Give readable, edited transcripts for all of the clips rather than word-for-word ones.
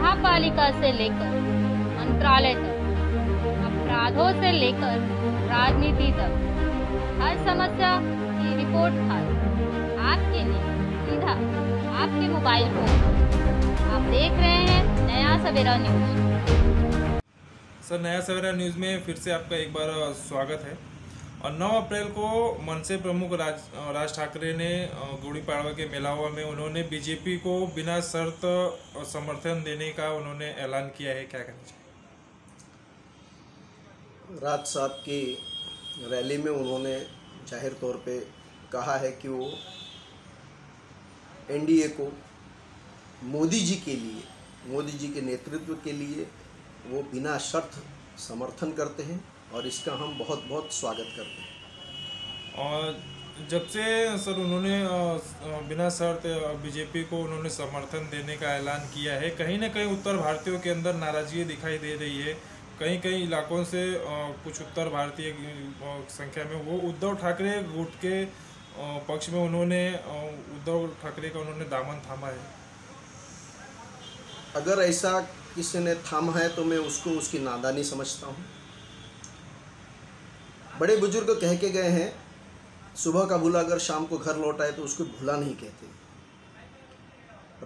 महापालिका से लेकर मंत्रालय तक, अपराधों से लेकर राजनीति तक, हर समस्या की रिपोर्ट खास आपके लिए सीधा आपके मोबाइल फोन। आप देख रहे हैं नया सवेरा न्यूज। सर, नया सवेरा न्यूज़ में फिर से आपका एक बार स्वागत है। और 9 अप्रैल को मनसे प्रमुख राज ठाकरे ने गुड़ी पड़वा के मेलावा में उन्होंने बीजेपी को बिना शर्त समर्थन देने का उन्होंने ऐलान किया है। क्या कहना चाहिए? राज साहब की रैली में उन्होंने जाहिर तौर पे कहा है कि वो एनडीए को मोदी जी के लिए, मोदी जी के नेतृत्व के लिए वो बिना शर्त समर्थन करते हैं और इसका हम बहुत बहुत स्वागत करते हैं। और जब से सर उन्होंने बिना शर्त बीजेपी को उन्होंने समर्थन देने का ऐलान किया है, कहीं ना कहीं उत्तर भारतीयों के अंदर नाराजगी दिखाई दे रही है। कई कई इलाकों से कुछ उत्तर भारतीय संख्या में वो उद्धव ठाकरे गुट के पक्ष में उन्होंने उद्धव ठाकरे का उन्होंने दामन थामा है। अगर ऐसा किसी ने थामा है तो मैं उसको उसकी नादानी समझता हूँ। बड़े बुजुर्ग कह के गए हैं, सुबह का भूला अगर शाम को घर लौट आए तो उसको भूला नहीं कहते।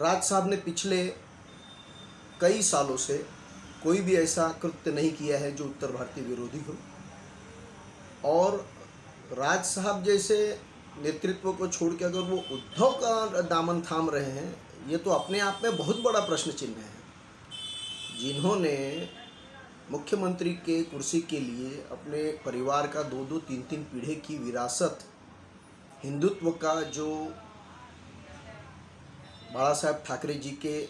राज साहब ने पिछले कई सालों से कोई भी ऐसा कृत्य नहीं किया है जो उत्तर भारतीय विरोधी हो, और राज साहब जैसे नेतृत्व को छोड़ के अगर वो उद्धव का दामन थाम रहे हैं, ये तो अपने आप में बहुत बड़ा प्रश्न चिन्ह है। जिन्होंने मुख्यमंत्री के कुर्सी के लिए अपने परिवार का 2-2, 3-3 पीढ़ी की विरासत, हिंदुत्व का जो बाला साहब ठाकरे जी के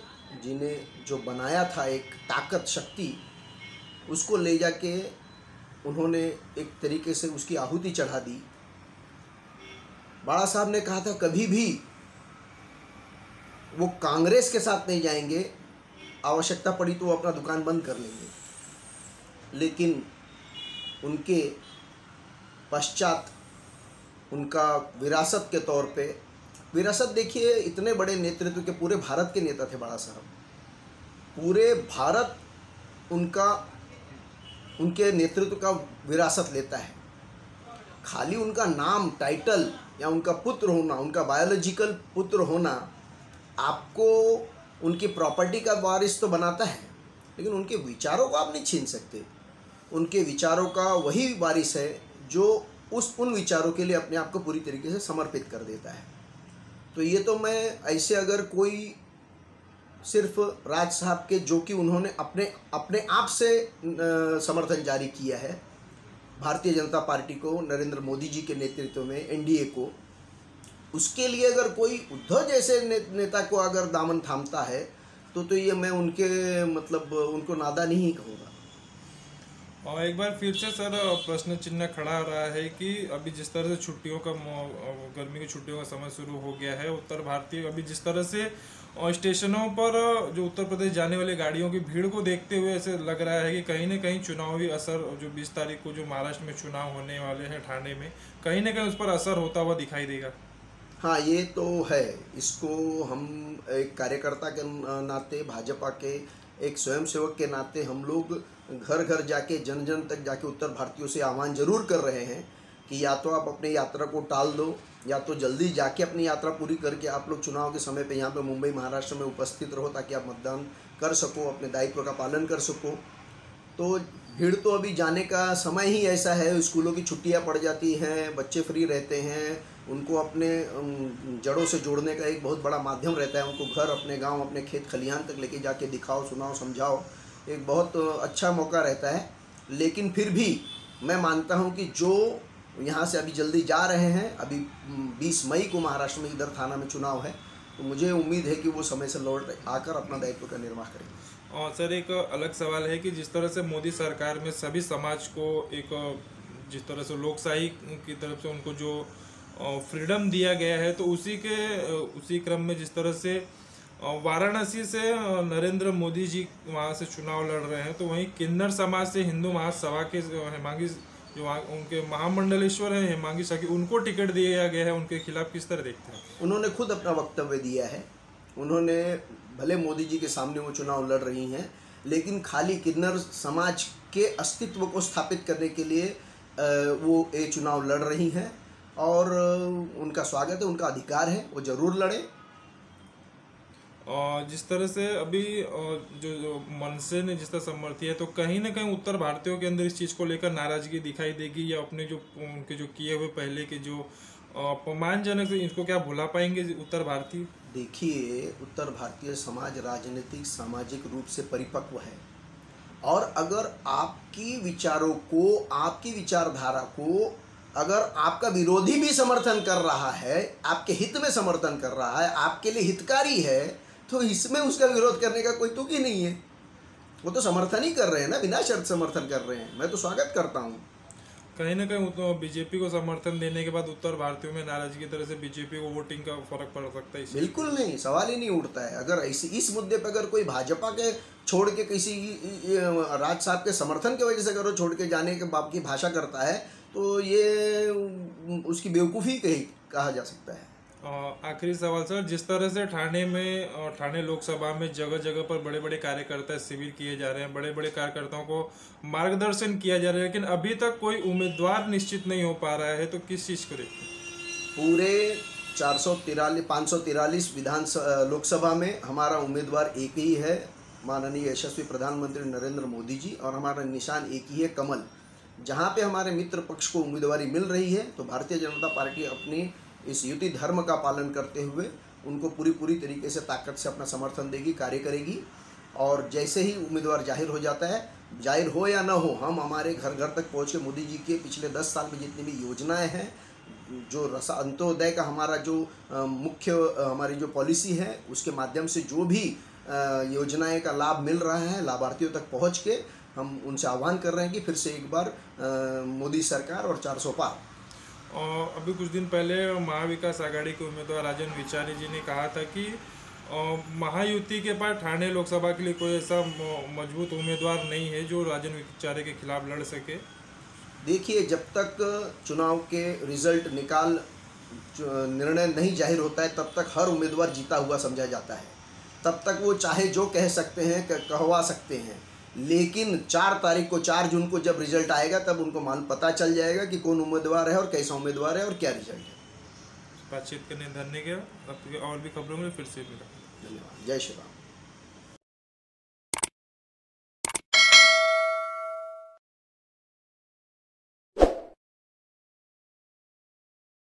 जिन्हें जो बनाया था एक ताकत शक्ति, उसको ले जाके उन्होंने एक तरीके से उसकी आहुति चढ़ा दी। बाला साहब ने कहा था कभी भी वो कांग्रेस के साथ नहीं जाएंगे, आवश्यकता पड़ी तो वो अपना दुकान बंद कर लेंगे। लेकिन उनके पश्चात उनका विरासत के तौर पे, विरासत देखिए, इतने बड़े नेतृत्व के पूरे भारत के नेता थे बाला साहब। पूरे भारत उनके नेतृत्व का विरासत लेता है। खाली उनका नाम, टाइटल या उनका पुत्र होना, उनका बायोलॉजिकल पुत्र होना आपको उनकी प्रॉपर्टी का वारिस तो बनाता है, लेकिन उनके विचारों को आप नहीं छीन सकते। उनके विचारों का वही वारिस है जो उन विचारों के लिए अपने आप को पूरी तरीके से समर्पित कर देता है। तो ये तो मैं ऐसे अगर कोई सिर्फ राज साहब के, जो कि उन्होंने अपने आप से समर्थन जारी किया है भारतीय जनता पार्टी को, नरेंद्र मोदी जी के नेतृत्व में एनडीए को, उसके लिए अगर कोई उद्धव जैसे नेता को अगर दामन थामता है तो ये मैं उनको नादानी ही कहूँगा। और एक बार फिर से सर प्रश्न चिन्ह खड़ा हो रहा है कि अभी जिस तरह से छुट्टियों का, गर्मी की छुट्टियों का समय शुरू हो गया है, उत्तर भारतीय अभी जिस तरह से स्टेशनों पर जो उत्तर प्रदेश जाने वाली गाड़ियों की भीड़ को देखते हुए ऐसे लग रहा है कि कहीं ना कहीं चुनावी असर, जो 20 तारीख को जो महाराष्ट्र में चुनाव होने वाले हैं ठाणे में, कहीं ना कहीं उस पर असर होता हुआ दिखाई देगा। हाँ, ये तो है। इसको हम एक कार्यकर्ता के नाते, भाजपा के एक स्वयंसेवक के नाते हम लोग घर घर जाके, जन जन तक जाके उत्तर भारतीयों से आह्वान जरूर कर रहे हैं कि या तो आप अपनी यात्रा को टाल दो, या तो जल्दी जाके अपनी यात्रा पूरी करके आप लोग चुनाव के समय पे यहाँ पे मुंबई, महाराष्ट्र में उपस्थित रहो, ताकि आप मतदान कर सको, अपने दायित्व का पालन कर सको। तो भीड़ तो अभी जाने का समय ही ऐसा है, स्कूलों की छुट्टियाँ पड़ जाती हैं, बच्चे फ्री रहते हैं, उनको अपने जड़ों से जोड़ने का एक बहुत बड़ा माध्यम रहता है। उनको घर, अपने गांव, अपने खेत खलिहान तक लेके जाके दिखाओ, सुनाओ, समझाओ, एक बहुत अच्छा मौका रहता है। लेकिन फिर भी मैं मानता हूं कि जो यहाँ से अभी जल्दी जा रहे हैं, अभी 20 मई को महाराष्ट्र में इधर थाना में चुनाव है, तो मुझे उम्मीद है कि वो समय से लौट आकर अपना दायित्व का निर्वाह करेंगे। और सर एक अलग सवाल है कि जिस तरह से मोदी सरकार में सभी समाज को एक, जिस तरह से लोकशाही की तरफ से उनको जो फ्रीडम दिया गया है, तो उसी क्रम में जिस तरह से वाराणसी से नरेंद्र मोदी जी वहाँ से चुनाव लड़ रहे हैं, तो वहीं किन्नर समाज से हिंदू महासभा के हेमांगी, जो उनके महामंडलेश्वर हैं हेमांगी सखी, उनको टिकट दिया गया है, उनके खिलाफ किस तरह देखते हैं? उन्होंने खुद अपना वक्तव्य दिया है। उन्होंने भले मोदी जी के सामने वो चुनाव लड़ रही हैं, लेकिन खाली किन्नर समाज के अस्तित्व को स्थापित करने के लिए वो ये चुनाव लड़ रही हैं और उनका स्वागत है, उनका अधिकार है, वो ज़रूर लड़े। और जिस तरह से अभी जो मनसे ने जिस तरह समर्थी है, तो कहीं ना कहीं उत्तर भारतीयों के अंदर इस चीज़ को लेकर नाराजगी दिखाई देगी, या अपने जो उनके जो किए हुए पहले के जो अपमानजनक, इनको क्या भुला पाएंगे उत्तर भारतीय? देखिए, उत्तर भारतीय समाज राजनीतिक सामाजिक रूप से परिपक्व है, और अगर आपकी विचारों को, आपकी विचारधारा को अगर आपका विरोधी भी समर्थन कर रहा है, आपके हित में समर्थन कर रहा है, आपके लिए हितकारी है, तो इसमें उसका विरोध करने का कोई तुक ही नहीं है। वो तो समर्थन ही कर रहे हैं ना, बिना शर्त समर्थन कर रहे हैं। मैं तो स्वागत करता हूँ। कहीं ना कहीं तो बीजेपी को समर्थन देने के बाद उत्तर भारतीयों में नाराजगी की तरह से बीजेपी को वोटिंग का फर्क पड़ सकता है? बिल्कुल नहीं, सवाल ही नहीं उठता है। अगर इस मुद्दे पर अगर कोई भाजपा के छोड़ के किसी राज साहब के समर्थन की वजह से अगर वो छोड़ के जाने के बाप की भाषा करता है, तो ये उसकी बेवकूफ़ी कहा जा सकता है। आखिरी सवाल सर, जिस तरह से ठाणे लोकसभा में जगह जगह पर बड़े बड़े कार्यकर्ता शिविर किए जा रहे हैं, बड़े बड़े कार्यकर्ताओं को मार्गदर्शन किया जा रहा है, लेकिन अभी तक कोई उम्मीदवार निश्चित नहीं हो पा रहा है, तो किस चीज़ को देखते हैं? पूरे 543 लोकसभा में हमारा उम्मीदवार एक ही है, माननीय यशस्वी प्रधानमंत्री नरेंद्र मोदी जी, और हमारा निशान एक ही है, कमल। जहाँ पे हमारे मित्र पक्ष को उम्मीदवारी मिल रही है, तो भारतीय जनता पार्टी अपनी इस युति धर्म का पालन करते हुए उनको पूरी तरीके से ताकत से अपना समर्थन देगी, कार्य करेगी। और जैसे ही उम्मीदवार जाहिर हो जाता है, जाहिर हो या ना हो, हम हमारे घर घर तक पहुँच के मोदी जी के पिछले 10 साल में जितनी भी योजनाएं हैं, जो अंत्योदय का हमारा जो मुख्य हमारी जो पॉलिसी है, उसके माध्यम से जो भी योजनाएं का लाभ मिल रहा है, लाभार्थियों तक पहुँच के हम उनसे आह्वान कर रहे हैं कि फिर से एक बार मोदी सरकार और 400 पार। और अभी कुछ दिन पहले महाविकास आघाड़ी के उम्मीदवार राजन विचारी जी ने कहा था कि महायुति के पास ठाणे लोकसभा के लिए कोई ऐसा मजबूत उम्मीदवार नहीं है जो राजन विचारी के खिलाफ लड़ सके। देखिए, जब तक चुनाव के रिजल्ट निर्णय नहीं जाहिर होता है, तब तक हर उम्मीदवार जीता हुआ समझा जाता है। तब तक वो चाहे जो कह सकते हैं, कहवा सकते हैं, लेकिन 4 जून को जब रिजल्ट आएगा, तब उनको पता चल जाएगा कि कौन उम्मीदवार है और कैसा उम्मीदवार है और क्या रिजल्ट है। बातचीत करने धन्यवाद। और भी खबरों में फिर से मिला। धन्यवाद। जय श्री राम।